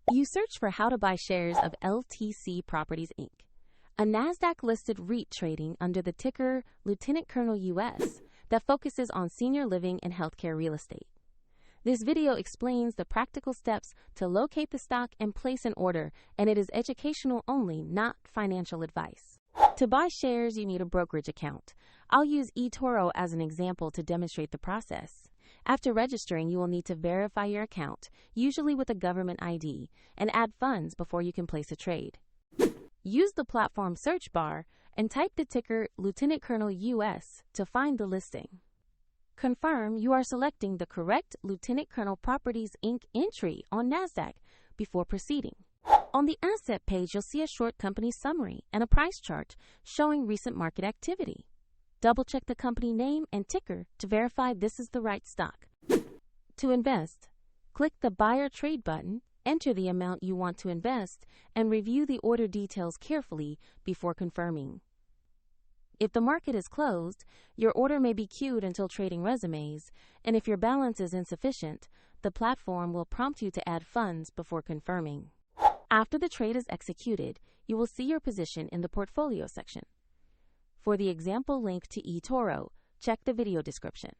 You search for how to buy shares of LTC Properties Inc., a NASDAQ-listed REIT trading under the ticker Lieutenant Colonel US that focuses on senior living and healthcare real estate. This video explains the practical steps to locate the stock and place an order, and it is educational only, not financial advice. To buy shares, you need a brokerage account. I'll use eToro as an example to demonstrate the process. After registering, you will need to verify your account, usually with a government ID, and add funds before you can place a trade. Use the platform search bar and type the ticker Lieutenant Colonel US to find the listing. Confirm you are selecting the correct Lieutenant Colonel Properties Inc. entry on NASDAQ before proceeding. On the asset page, you'll see a short company summary and a price chart showing recent market activity. Double-check the company name and ticker to verify this is the right stock. To invest, click the Buy or Trade button, enter the amount you want to invest, and review the order details carefully before confirming. If the market is closed, your order may be queued until trading resumes, and if your balance is insufficient, the platform will prompt you to add funds before confirming. After the trade is executed, you will see your position in the portfolio section. For the example link to eToro, check the video description.